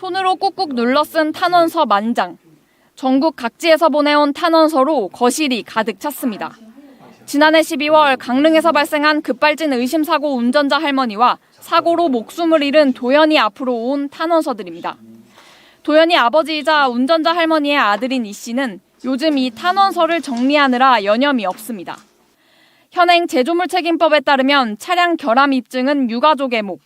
손으로 꾹꾹 눌러 쓴 탄원서 만장. 전국 각지에서 보내온 탄원서로 거실이 가득 찼습니다. 지난해 12월 강릉에서 발생한 급발진 의심사고 운전자 할머니와 사고로 목숨을 잃은 도연이 앞으로 온 탄원서들입니다. 도연이 아버지이자 운전자 할머니의 아들인 이 씨는 요즘 이 탄원서를 정리하느라 여념이 없습니다. 현행 제조물책임법에 따르면 차량 결함 입증은 유가족의 목.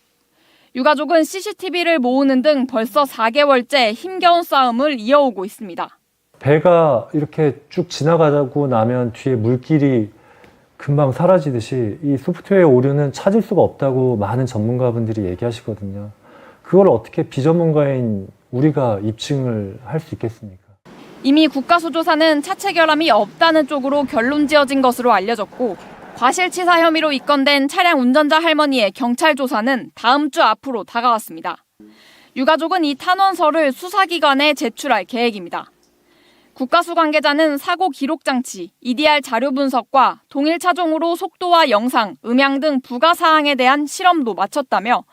유가족은 CCTV를 모으는 등 벌써 4개월째 힘겨운 싸움을 이어오고 있습니다. 배가 이렇게 쭉 지나가고 나면 뒤에 물길이 금방 사라지듯이 이 소프트웨어 오류는 찾을 수가 없다고 많은 전문가분들이 얘기하시거든요. 그걸 어떻게 비전문가인 우리가 입증을 할 수 있겠습니까? 이미 국가수조사는 차체 결함이 없다는 쪽으로 결론 지어진 것으로 알려졌고 과실치사 혐의로 입건된 차량 운전자 할머니의 경찰 조사는 다음 주 앞으로 다가왔습니다. 유가족은 이 탄원서를 수사기관에 제출할 계획입니다. 국가수 관계자는 사고 기록 장치, EDR 자료 분석과 동일 차종으로 속도와 영상, 음향 등 부가 사항에 대한 실험도 마쳤다며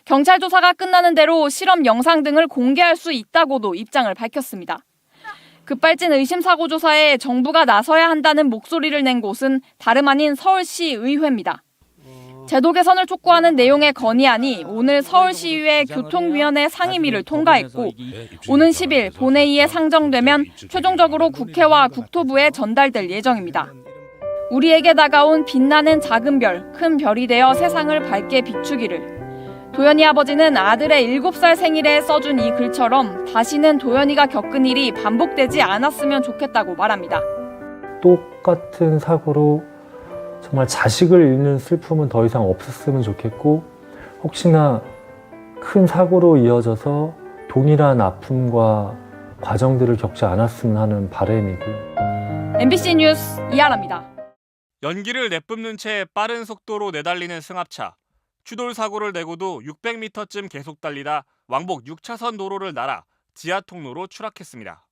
경찰 조사가 끝나는 대로 실험 영상 등을 공개할 수 있다고도 입장을 밝혔습니다. 급발진 의심 사고 조사에 정부가 나서야 한다는 목소리를 낸 곳은 다름 아닌 서울시 의회입니다. 제도 개선을 촉구하는 내용의 건의안이 오늘 서울시의회 교통위원회 상임위를 통과했고 오는 10일 본회의에 상정되면 최종적으로 국회와 국토부에 전달될 예정입니다. 우리에게 다가온 빛나는 작은 별, 큰 별이 되어 세상을 밝게 비추기를. 도연이 아버지는 아들의 7살 생일에 써준 이 글처럼 다시는 도연이가 겪은 일이 반복되지 않았으면 좋겠다고 말합니다. 똑같은 사고로 정말 자식을 잃는 슬픔은 더 이상 없었으면 좋겠고 혹시나 큰 사고로 이어져서 동일한 아픔과 과정들을 겪지 않았으면 하는 바람이고요. MBC 뉴스 이하라입니다. 연기를 내뿜는 채 빠른 속도로 내달리는 승합차. 추돌 사고를 내고도 600m쯤 계속 달리다 왕복 6차선 도로를 날아 지하 통로로 추락했습니다.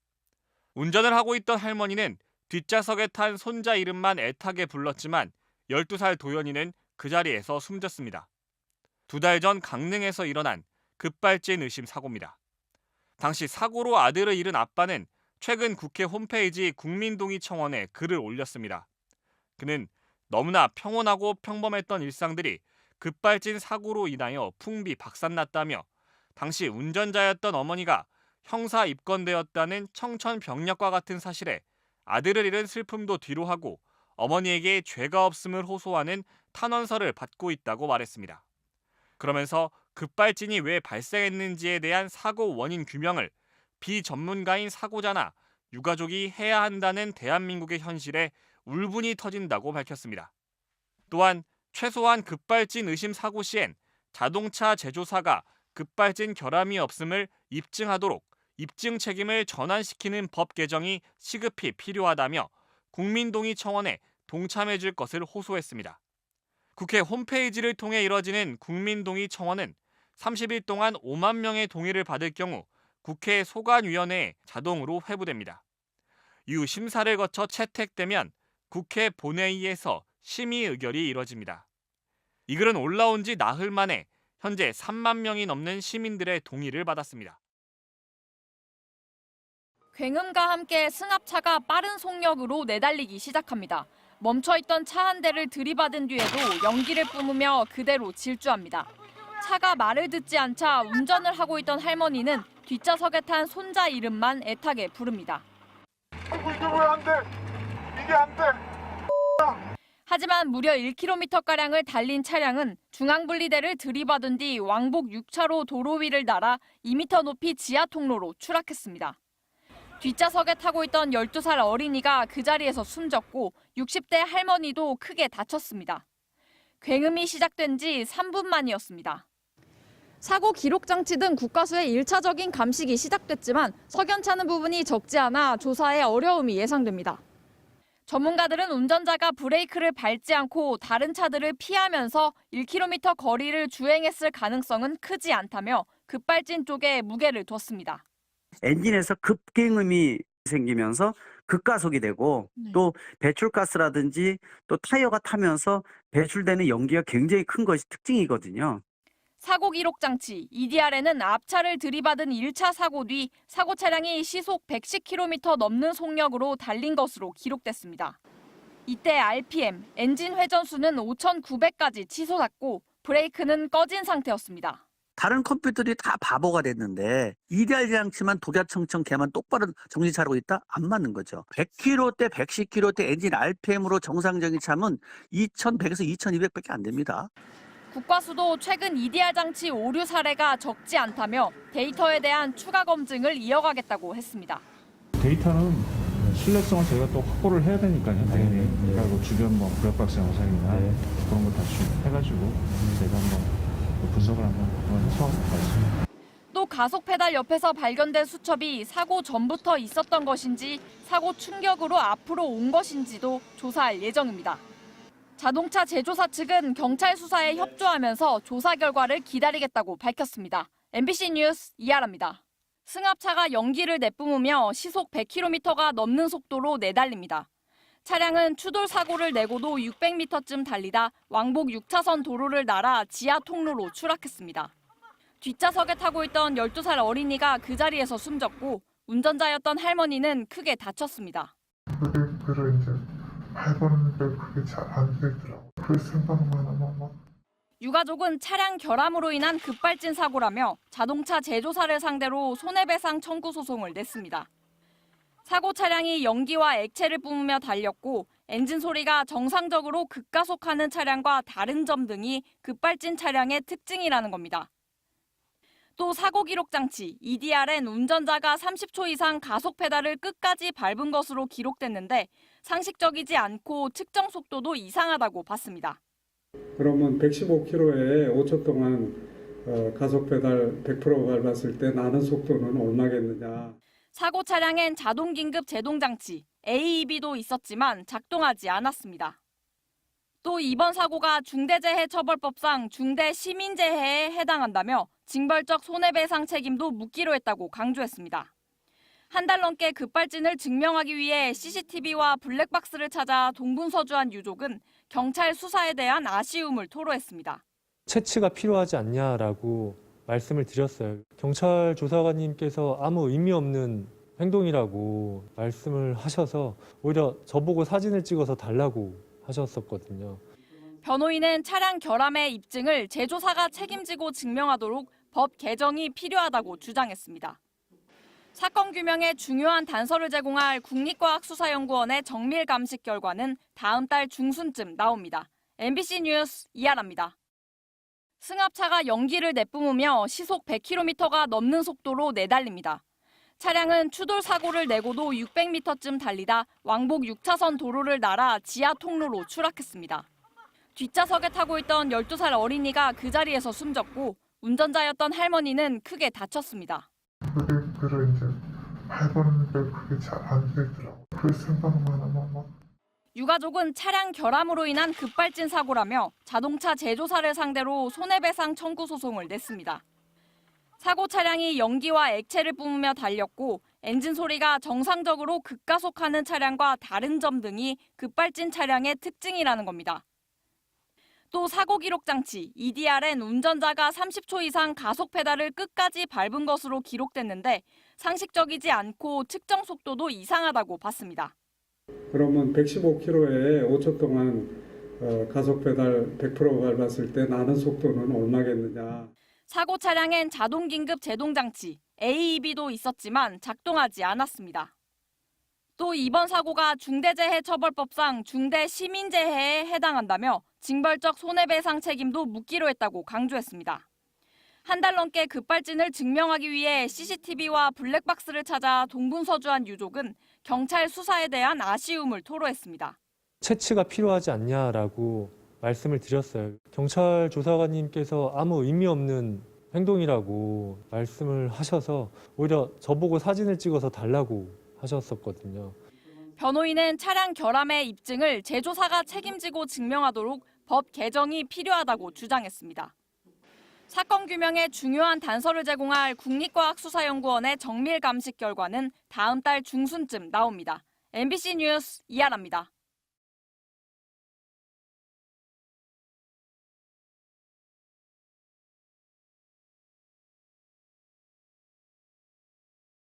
운전을 하고 있던 할머니는 뒷좌석에 탄 손자 이름만 애타게 불렀지만 12살 도연이는 그 자리에서 숨졌습니다. 2달 전 강릉에서 일어난 급발진 의심 사고입니다. 당시 사고로 아들을 잃은 아빠는 최근 국회 홈페이지 국민동의청원에 글을 올렸습니다. 그는 너무나 평온하고 평범했던 일상들이 급발진 사고로 인하여 풍비박산났다며 당시 운전자였던 어머니가 형사 입건되었다는 청천벽력과 같은 사실에 아들을 잃은 슬픔도 뒤로하고 어머니에게 죄가 없음을 호소하는 탄원서를 받고 있다고 말했습니다. 그러면서 급발진이 왜 발생했는지에 대한 사고 원인 규명을 비전문가인 사고자나 유가족이 해야 한다는 대한민국의 현실에 울분이 터진다고 밝혔습니다. 또한 최소한 급발진 의심 사고 시엔 자동차 제조사가 급발진 결함이 없음을 입증하도록 입증 책임을 전환시키는 법 개정이 시급히 필요하다며 국민동의청원에 동참해줄 것을 호소했습니다. 국회 홈페이지를 통해 이뤄지는 국민동의청원은 30일 동안 5만 명의 동의를 받을 경우 국회 소관위원회에 자동으로 회부됩니다. 이후 심사를 거쳐 채택되면 국회 본회의에서 심의 의결이 이뤄집니다. 이 글은 올라온 지 나흘 만에 현재 3만 명이 넘는 시민들의 동의를 받았습니다. 굉음과 함께 승합차가 빠른 속력으로 내달리기 시작합니다. 멈춰있던 차 한 대를 들이받은 뒤에도 연기를 뿜으며 그대로 질주합니다. 차가 말을 듣지 않자 운전을 하고 있던 할머니는 뒷좌석에 탄 손자 이름만 애타게 부릅니다. 이게 왜 안 돼? 이게 안 돼. 하지만 무려 1km가량을 달린 차량은 중앙분리대를 들이받은 뒤 왕복 6차로 도로 위를 날아 2m 높이 지하 통로로 추락했습니다. 뒷좌석에 타고 있던 12살 어린이가 그 자리에서 숨졌고 60대 할머니도 크게 다쳤습니다. 굉음이 시작된 지 3분 만이었습니다. 사고 기록 장치 등 국가수의 1차적인 감식이 시작됐지만 석연찮은 부분이 적지 않아 조사에 어려움이 예상됩니다. 전문가들은 운전자가 브레이크를 밟지 않고 다른 차들을 피하면서 1km 거리를 주행했을 가능성은 크지 않다며 급발진 쪽에 무게를 뒀습니다. 엔진에서 급갱음이 생기면서 급가속이 되고 또 배출가스라든지 또 타이어가 타면서 배출되는 연기가 굉장히 큰 것이 특징이거든요. 사고 기록 장치 EDR에는 앞차를 들이받은 1차 사고 뒤 사고 차량이 시속 110km 넘는 속력으로 달린 것으로 기록됐습니다. 이때 RPM, 엔진 회전수는 5,900까지 치솟았고 브레이크는 꺼진 상태였습니다. 다른 컴퓨터들이 다 바보가 됐는데 EDR 장치만 독야청청 걔만 똑바로 정신 차리고 있다? 안 맞는 거죠. 100km대, 110km대 엔진 RPM으로 정상적인 차면 2,100에서 2,200밖에 안 됩니다. 국과수도 최근 EDR 장치 오류 사례가 적지 않다며 데이터에 대한 추가 검증을 이어가겠다고 했습니다. 데이터는 신뢰성을 저희가 또 확보를 해야 되니까요, 당연히. 그러니까 뭐 주변 뭐 블랙박스 영상이나 그런 거 다 해가지고 저희가 한번 분석을 한번 해서 가겠습니다. 또 가속 페달 옆에서 발견된 수첩이 사고 전부터 있었던 것인지 사고 충격으로 앞으로 온 것인지도 조사할 예정입니다. 자동차 제조사 측은 경찰 수사에 협조하면서 조사 결과를 기다리겠다고 밝혔습니다. MBC 뉴스 이하라입니다. 승합차가 연기를 내뿜으며 시속 100km가 넘는 속도로 내달립니다. 차량은 추돌 사고를 내고도 600m쯤 달리다 왕복 6차선 도로를 날아 지하 통로로 추락했습니다. 뒷좌석에 타고 있던 12살 어린이가 그 자리에서 숨졌고 운전자였던 할머니는 크게 다쳤습니다. 브레이크를 이제 밟았는데 그게 잘 안 되더라고. 그 생각만 하면 막. 유가족은 차량 결함으로 인한 급발진 사고라며 자동차 제조사를 상대로 손해배상 청구 소송을 냈습니다. 사고 차량이 연기와 액체를 뿜으며 달렸고 엔진 소리가 정상적으로 급가속하는 차량과 다른 점 등이 급발진 차량의 특징이라는 겁니다. 또 사고 기록 장치 EDR엔 운전자가 30초 이상 가속 페달을 끝까지 밟은 것으로 기록됐는데 상식적이지 않고 측정 속도도 이상하다고 봤습니다. 그러면 115km에 5초 동안 가속 페달 100% 밟았을 때 나는 속도는 얼마겠느냐. 사고 차량엔 자동 긴급 제동 장치 AEB도 있었지만 작동하지 않았습니다. 또 이번 사고가 중대재해처벌법상 중대시민재해에 해당한다며 징벌적 손해배상 책임도 묻기로 했다고 강조했습니다. 한 달 넘게 급발진을 증명하기 위해 CCTV와 블랙박스를 찾아 동분서주한 유족은 경찰 수사에 대한 아쉬움을 토로했습니다. 채취가 필요하지 않냐라고 말씀을 드렸어요. 경찰 조사관님께서 아무 의미 없는 행동이라고 말씀을 하셔서 오히려 저보고 사진을 찍어서 달라고 하셨었거든요. 변호인은 차량 결함의 입증을 제조사가 책임지고 증명하도록 법 개정이 필요하다고 주장했습니다. 사건 규명에 중요한 단서를 제공할 국립과학수사연구원의 정밀 감식 결과는 다음 달 중순쯤 나옵니다. MBC 뉴스 이하라입니다. 승합차가 연기를 내뿜으며 시속 100km가 넘는 속도로 내달립니다. 차량은 추돌 사고를 내고도 600m쯤 달리다 왕복 6차선 도로를 날아 지하 통로로 추락했습니다. 뒷좌석에 타고 있던 12살 어린이가 그 자리에서 숨졌고 운전자였던 할머니는 크게 다쳤습니다. 브레이크를 이제 밟았는데 그게 잘 안 되더라고. 그 생각만 하면 막. 유가족은 차량 결함으로 인한 급발진 사고라며 자동차 제조사를 상대로 손해배상 청구 소송을 냈습니다. 사고 차량이 연기와 액체를 뿜으며 달렸고 엔진 소리가 정상적으로 급가속하는 차량과 다른 점 등이 급발진 차량의 특징이라는 겁니다. 또 사고 기록 장치 EDR엔 운전자가 30초 이상 가속 페달을 끝까지 밟은 것으로 기록됐는데 상식적이지 않고 측정 속도도 이상하다고 봤습니다. 그러면 115km에 5초 동안 가속 페달 100% 밟았을 때 나는 속도는 얼마겠느냐. 사고 차량엔 자동 긴급 제동 장치 AEB도 있었지만 작동하지 않았습니다. 또 이번 사고가 중대재해처벌법상 중대시민재해에 해당한다며 징벌적 손해배상 책임도 묻기로 했다고 강조했습니다. 한 달 넘게 급발진을 증명하기 위해 CCTV와 블랙박스를 찾아 동분서주한 유족은 경찰 수사에 대한 아쉬움을 토로했습니다. 채취가 필요하지 않냐라고 말씀을 드렸어요. 경찰 조사관님께서 아무 의미 없는 행동이라고 말씀을 하셔서 오히려 저보고 사진을 찍어서 달라고 하셨었거든요. 변호인은 차량 결함의 입증을 제조사가 책임지고 증명하도록 법 개정이 필요하다고 주장했습니다. 사건 규명에 중요한 단서를 제공할 국립과학수사연구원의 정밀 감식 결과는 다음 달 중순쯤 나옵니다. MBC 뉴스 이하라입니다.